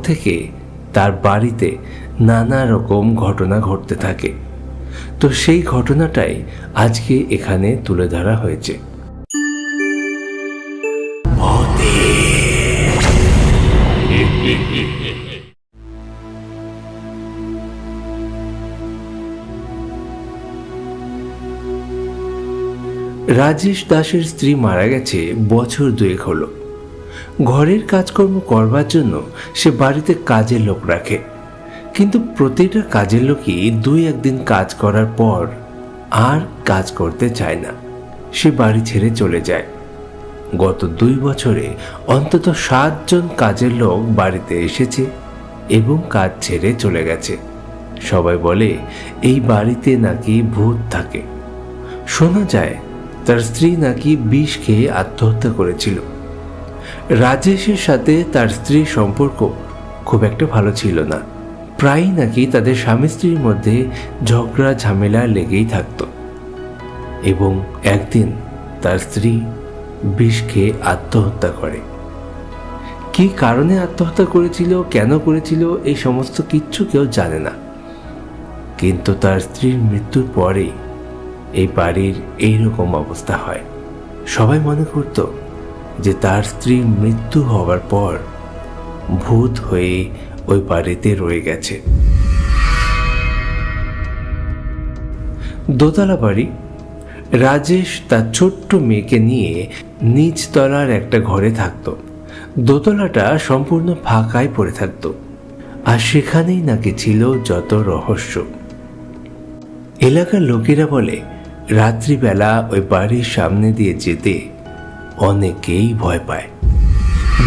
থেকে তার বাড়িতে নানা রকম ঘটনা ঘটতে থাকে। তো সেই ঘটনাটাই আজকে এখানে তুলে ধরা হয়েছে। রাজেশ দাসের স্ত্রী মারা গেছে বছর 2 হলো। ঘরের কাজকর্ম করবার জন্য সে বাড়িতে কাজের লোক রাখে, কিন্তু প্রতিটা কাজের লোকই 2-1 দিন কাজ করার পর আর কাজ করতে চায় না, সে বাড়ি ছেড়ে চলে যায়। গত 2 বছরে অন্তত 7 জন কাজের লোক বাড়িতে এসেছে এবং কাজ ছেড়ে চলে গেছে। সবাই বলে এই বাড়িতে নাকি ভূত থাকে। শোনা যায় তার স্ত্রী নাকি বিষ খেয়ে আত্মহত্যা করেছিল। রাজেশের সাথে তার স্ত্রীর সম্পর্ক খুব একটা ভালো ছিল না, প্রায়ই নাকি তাদের স্বামী স্ত্রীর মধ্যে ঝগড়া ঝামেলা লেগেই থাকত। এবং একদিন তার স্ত্রী বিষ খেয়ে আত্মহত্যা করে। কি কারণে আত্মহত্যা করেছিল, কেন করেছিল, এই সমস্ত কিচ্ছু কেউ জানে না। কিন্তু তার স্ত্রীর মৃত্যুর পরে এই বাড়ির এইরকম অবস্থা হয়। সবাই মনে করত যে তার স্ত্রীর মৃত্যু হওয়ার পর ভূত হয়ে ওই বাড়িতে রয়ে গেছে। দোতলা বাড়ি। রাজেশ তার ছোট্ট মেয়েকে নিয়ে নিচ তলার একটা ঘরে থাকত। দোতলাটা সম্পূর্ণ ফাঁকায় পড়ে থাকত, আর সেখানেই নাকি ছিল যত রহস্য। এলাকার লোকেরা বলে রাত্রিবেলা ওই বাড়ির সামনে দিয়ে যেতে অনেকেই ভয় পায়,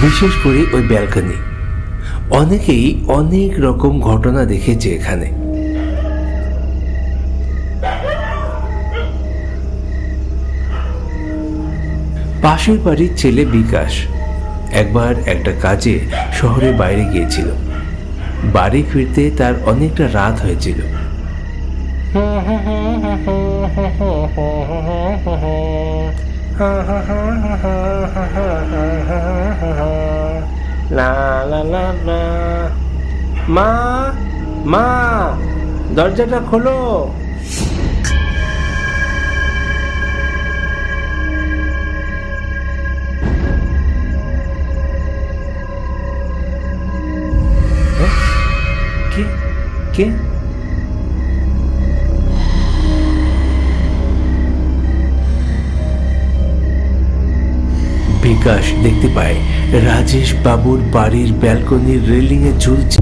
বিশেষ করে ওই ব্যালকনি। অনেকেই অনেক রকম ঘটনা দেখেছে এখানে। পাশের বাড়ির ছেলে বিকাশ একবার একটা কাজে শহরের বাইরে গিয়েছিল। বাড়ি ফিরতে তার অনেকটা রাত হয়েছিল। মা মা, দরজাটা খোলো। কে? বিকাশ দেখতে পায় রাজেশ বাবুর বাড়ির ব্যালকনির রেলিংয়ে ঝুলছে